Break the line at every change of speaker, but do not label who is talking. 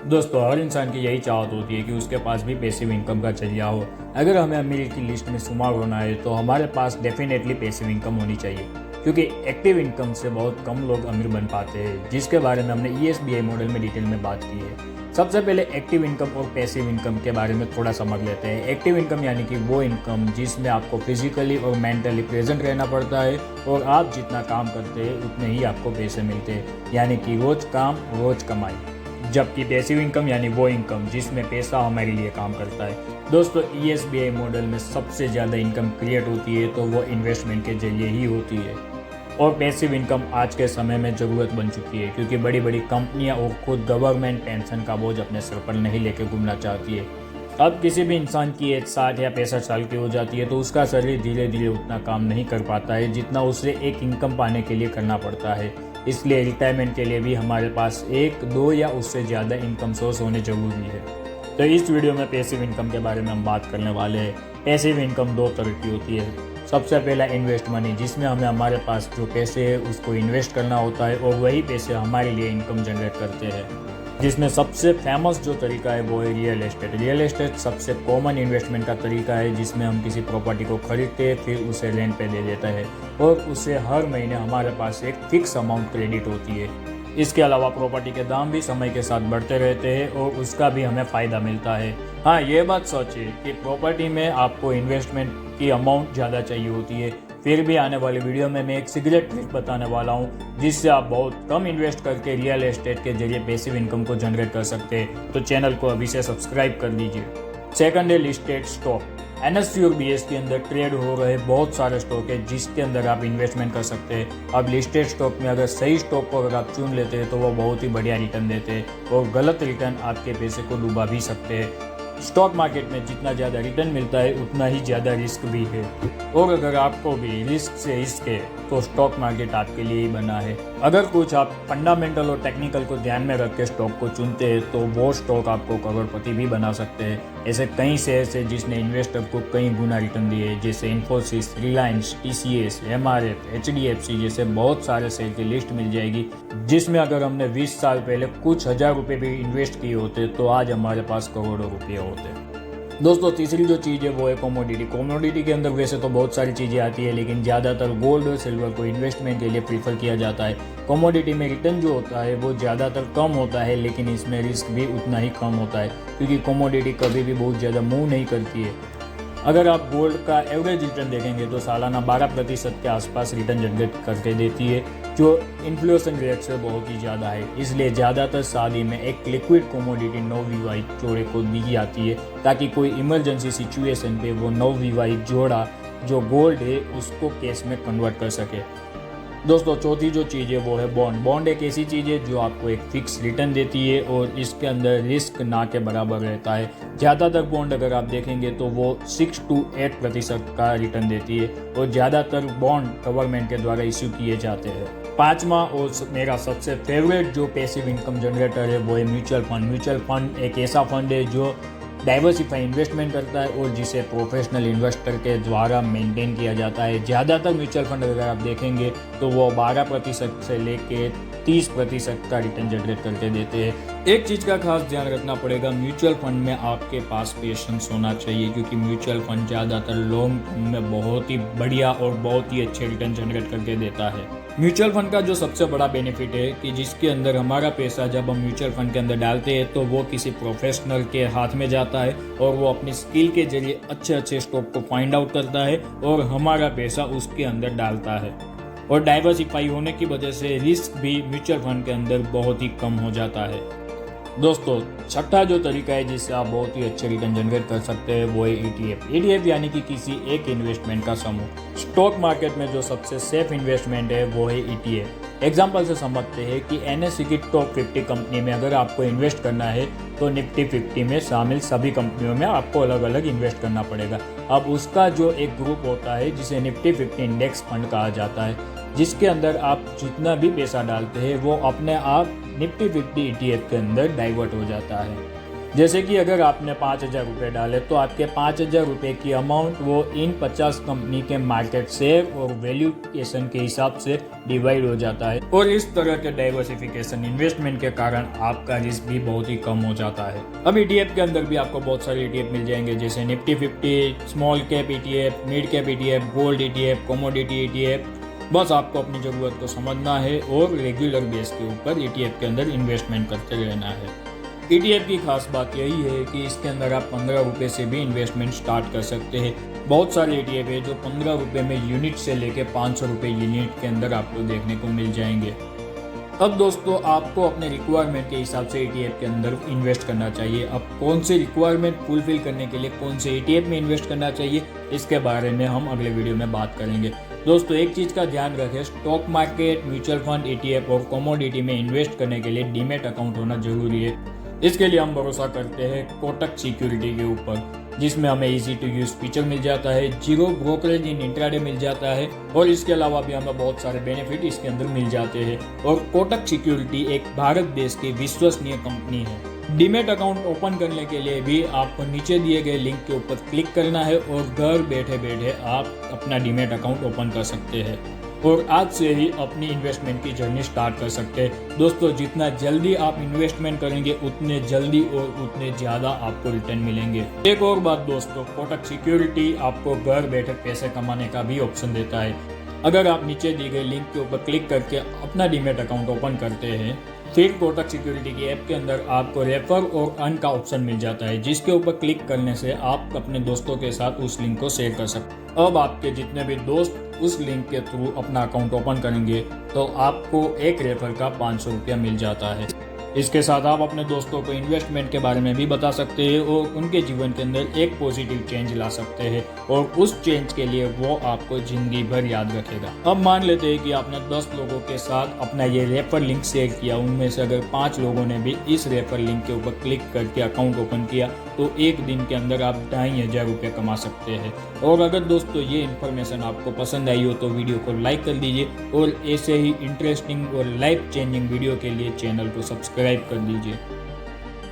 दोस्तों, हर इंसान की यही चाहत होती है कि उसके पास भी पैसिव इनकम का जरिया हो। अगर हमें अमीर की लिस्ट में शुमार होना है तो हमारे पास डेफिनेटली पैसिव इनकम होनी चाहिए, क्योंकि एक्टिव इनकम से बहुत कम लोग अमीर बन पाते हैं, जिसके बारे में हमने ESBI मॉडल में डिटेल में बात की है। सबसे पहले एक्टिव इनकम और पैसिव इनकम के बारे में थोड़ा समझ लेते हैं। एक्टिव इनकम यानी कि वो इनकम जिसमें आपको फिजिकली और मेंटली प्रेजेंट रहना पड़ता है और आप जितना काम करते हैं उतने ही आपको पैसे मिलते हैं, यानी कि रोज काम रोज कमाई। जबकि पैसिव इनकम यानी वो इनकम जिसमें पैसा हमारे लिए काम करता है। दोस्तों, ESBI मॉडल में सबसे ज़्यादा इनकम क्रिएट होती है तो वो इन्वेस्टमेंट के जरिए ही होती है। और पैसिव इनकम आज के समय में ज़रूरत बन चुकी है, क्योंकि बड़ी बड़ी कंपनियां और खुद गवर्नमेंट पेंशन का बोझ अपने सिर पर नहीं लेकर घूमना चाहती है। अब किसी भी इंसान की एज 60 या 65 साल की हो जाती है तो उसका शरीर धीरे धीरे उतना काम नहीं कर पाता है जितना उसे एक इनकम पाने के लिए करना पड़ता है। इसलिए रिटायरमेंट के लिए भी हमारे पास एक, दो या उससे ज़्यादा इनकम सोर्स होने जरूरी है। तो इस वीडियो में पैसिव इनकम के बारे में हम बात करने वाले हैं। पैसिव इनकम दो तरह की होती है। सबसे पहला इन्वेस्ट मनी, जिसमें हमें हमारे पास जो पैसे है उसको इन्वेस्ट करना होता है और वही पैसे हमारे लिए इनकम जनरेट करते हैं। जिसमें सबसे फेमस जो तरीका है वो है रियल एस्टेट। रियल एस्टेट सबसे कॉमन इन्वेस्टमेंट का तरीका है, जिसमें हम किसी प्रॉपर्टी को खरीदते हैं, फिर उसे रेंट पे दे देता है और उससे हर महीने हमारे पास एक फिक्स अमाउंट क्रेडिट होती है। इसके अलावा प्रॉपर्टी के दाम भी समय के साथ बढ़ते रहते हैं और उसका भी हमें फ़ायदा मिलता है। हाँ, ये बात सोचिए कि प्रॉपर्टी में आपको इन्वेस्टमेंट की अमाउंट ज़्यादा चाहिए होती है। फिर भी आने वाली वीडियो में मैं एक सीक्रेट ट्रिक बताने वाला हूँ, जिससे आप बहुत कम इन्वेस्ट करके रियल एस्टेट के जरिए पैसिव इनकम को जनरेट कर सकते हैं। तो चैनल को अभी से सब्सक्राइब कर दीजिए। सेकंड है लिस्टेड स्टॉक। NSE और BSE के अंदर ट्रेड हो रहे बहुत सारे स्टॉक है जिसके अंदर आप इन्वेस्टमेंट कर सकते हैं। अब लिस्टेड स्टॉक में अगर सही स्टॉक को अगर आप चुन लेते हैं तो वो बहुत ही बढ़िया रिटर्न देते हैं और गलत रिटर्न आपके पैसे को डुबा भी सकते हैं। स्टॉक मार्केट में जितना ज़्यादा रिटर्न मिलता है उतना ही ज़्यादा रिस्क भी है, और अगर आपको भी रिस्क से रिस्क है तो स्टॉक मार्केट आपके लिए ही बना है। अगर कुछ आप फंडामेंटल और टेक्निकल को ध्यान में रख के स्टॉक को चुनते हैं तो वो स्टॉक आपको करोड़पति भी बना सकते हैं। ऐसे कई शेयर्स है जिसने इन्वेस्टर को कई गुना रिटर्न दिए, जैसे Infosys, Reliance, TCS, MRF, HDFC जैसे बहुत सारे शेयर की लिस्ट मिल जाएगी, जिसमें अगर हमने 20 साल पहले कुछ हजार रुपये भी इन्वेस्ट किए होते तो आज हमारे पास करोड़ों रुपये होते। दोस्तों, तीसरी जो चीज़ है वो है कमोडिटी। कमोडिटी के अंदर वैसे तो बहुत सारी चीज़ें आती है, लेकिन ज़्यादातर गोल्ड और सिल्वर को इन्वेस्टमेंट के लिए प्रीफर किया जाता है। कमोडिटी में रिटर्न जो होता है वो ज़्यादातर कम होता है, लेकिन इसमें रिस्क भी उतना ही कम होता है, क्योंकि कमोडिटी कभी भी बहुत ज़्यादा मूव नहीं करती है। अगर आप गोल्ड का एवरेज रिटर्न देखेंगे तो सालाना 12% के आसपास रिटर्न जनरेट करके देती है, जो इन्फ्लेशन रेट से बहुत ही ज़्यादा है। इसलिए ज़्यादातर शादी में एक लिक्विड कमोडिटी नवविवाहित जोड़े को दी जाती है, ताकि कोई इमरजेंसी सिचुएशन पे वो नवविवाहित जोड़ा जो गोल्ड है उसको कैश में कन्वर्ट कर सके। दोस्तों, चौथी जो चीज़ है वो है बॉन्ड। बॉन्ड एक ऐसी चीज़ है जो आपको एक फिक्स रिटर्न देती है और इसके अंदर रिस्क ना के बराबर रहता है। ज़्यादातर बॉन्ड अगर आप देखेंगे तो वो 6 to 8% का रिटर्न देती है और ज़्यादातर बॉन्ड गवर्नमेंट के द्वारा इश्यू किए जाते हैं। पांचवा और मेरा सबसे फेवरेट जो पैसिव इनकम जनरेटर है वो है म्यूचुअल फंड। म्यूचुअल फंड एक ऐसा फंड है जो डाइवर्सिफाई इन्वेस्टमेंट करता है और जिसे प्रोफेशनल इन्वेस्टर के द्वारा मेंटेन किया जाता है। ज़्यादातर म्यूचुअल फंड अगर आप देखेंगे तो वो 12% से लेके 30% का रिटर्न जनरेट करके देते हैं। एक चीज़ का खास ध्यान रखना पड़ेगा, म्यूचुअल फंड में आपके पास पेशेंस होना चाहिए, क्योंकि म्यूचुअल फंड ज़्यादातर लॉन्ग टर्म में बहुत ही बढ़िया और बहुत ही अच्छे रिटर्न जनरेट करके देता है। म्यूचुअल फंड का जो सबसे बड़ा बेनिफिट है कि जिसके अंदर हमारा पैसा जब हम म्यूचुअल फंड के अंदर डालते हैं तो वो किसी प्रोफेशनल के हाथ में जाता है और वो अपनी स्किल के जरिए अच्छे अच्छे स्टॉक को फाइंड आउट करता है और हमारा पैसा उसके अंदर डालता है। और डाइवर्सिफाई होने की वजह से रिस्क भी म्यूचुअल फंड के अंदर बहुत ही कम हो जाता है। दोस्तों, छठा जो तरीका है जिससे आप बहुत ही अच्छे रिटर्न जनरेट कर सकते हैं वो है ETF। ETF यानी कि किसी एक इन्वेस्टमेंट का समूह। स्टॉक मार्केट में जो सबसे सेफ इन्वेस्टमेंट है वो है ETF। एग्जाम्पल से समझते हैं कि NSE की टॉप 50 कंपनी में अगर आपको इन्वेस्ट करना है तो निफ्टी 50 में शामिल सभी कंपनियों में आपको अलग अलग इन्वेस्ट करना पड़ेगा। अब उसका जो एक ग्रुप होता है जिसे निफ्टी 50 इंडेक्स फंड कहा जाता है, जिसके अंदर आप जितना भी पैसा डालते हैं वो अपने आप निफ्टी 50 ETF के अंदर डाइवर्ट हो जाता है। जैसे कि अगर आपने 5,000 रुपये डाले तो आपके 5,000 रुपये की अमाउंट वो इन 50 कंपनी के मार्केट शेयर और वैल्यूएशन के हिसाब से डिवाइड हो जाता है और इस तरह के डाइवर्सिफिकेशन इन्वेस्टमेंट के कारण आपका रिस्क भी बहुत ही कम हो जाता है। अब ETF के अंदर भी आपको बहुत सारे ETF मिल जाएंगे, जैसे Nifty 50, small cap ETF, mid cap ETF, gold ETF, commodity ETF। बस आपको अपनी ज़रूरत को समझना है और रेगुलर बेस के ऊपर ETF के अंदर इन्वेस्टमेंट करते रहना है। ETF की खास बात यही है कि इसके अंदर आप 15 रुपये से भी इन्वेस्टमेंट स्टार्ट कर सकते हैं। बहुत सारे ETF है जो 15 रुपये में यूनिट से लेके 500 रुपये यूनिट के अंदर आपको देखने को मिल जाएंगे। अब दोस्तों आपको अपने रिक्वायरमेंट के हिसाब से ETF के अंदर इन्वेस्ट करना चाहिए। अब कौन से रिक्वायरमेंट फुलफिल करने के लिए कौन से ETF में इन्वेस्ट करना चाहिए, इसके बारे में हम अगले वीडियो में बात करेंगे। दोस्तों एक चीज़ का ध्यान रखें, stock market, mutual fund, ETF और कमोडिटी में इन्वेस्ट करने के लिए डीमैट अकाउंट होना जरूरी है। इसके लिए हम भरोसा करते हैं कोटक सिक्योरिटी के ऊपर, जिसमें हमें इजी टू यूज फीचर मिल जाता है, जीरो ब्रोकरेज इन इंट्राडे मिल जाता है और इसके अलावा भी हमें बहुत सारे बेनिफिट इसके अंदर मिल जाते हैं। और कोटक सिक्योरिटी एक भारत देश की विश्वसनीय कंपनी है। डीमैट अकाउंट ओपन करने के लिए भी आपको नीचे दिए गए लिंक के ऊपर क्लिक करना है और घर बैठे बैठे आप अपना डीमैट अकाउंट ओपन कर सकते हैं और आज से ही अपनी इन्वेस्टमेंट की जर्नी स्टार्ट कर सकते हैं। दोस्तों जितना जल्दी आप इन्वेस्टमेंट करेंगे उतने जल्दी और उतने ज़्यादा आपको रिटर्न मिलेंगे। एक और बात दोस्तों, कोटक सिक्योरिटी आपको घर बैठे पैसे कमाने का भी ऑप्शन देता है। अगर आप नीचे दी गई लिंक के ऊपर क्लिक करके अपना डीमैट अकाउंट ओपन करते हैं, फिर कोटक सिक्योरिटी की ऐप के अंदर आपको रेफर और अर्न का ऑप्शन मिल जाता है, जिसके ऊपर क्लिक करने से आप अपने दोस्तों के साथ उस लिंक को शेयर कर सकते हैं। अब आपके जितने भी दोस्त उस लिंक के थ्रू अपना अकाउंट ओपन करेंगे तो आपको एक रेफर का 500 रुपया मिल जाता है। इसके साथ आप अपने दोस्तों को इन्वेस्टमेंट के बारे में भी बता सकते हैं और उनके जीवन के अंदर एक पॉजिटिव चेंज ला सकते हैं और उस चेंज के लिए वो आपको जिंदगी भर याद रखेगा। अब मान लेते हैं कि आपने 10 लोगों के साथ अपना ये रेफर लिंक शेयर किया, उनमें से अगर 5 लोगों ने भी इस रेफर लिंक के ऊपर क्लिक करके अकाउंट ओपन किया तो एक दिन के अंदर आप 2,500 रुपये कमा सकते हैं। और अगर दोस्तों ये इन्फॉर्मेशन आपको पसंद आई हो तो वीडियो को लाइक कर दीजिए और ऐसे ही इंटरेस्टिंग और लाइफ चेंजिंग वीडियो के लिए चैनल को सब्सक्राइब कर दीजिए।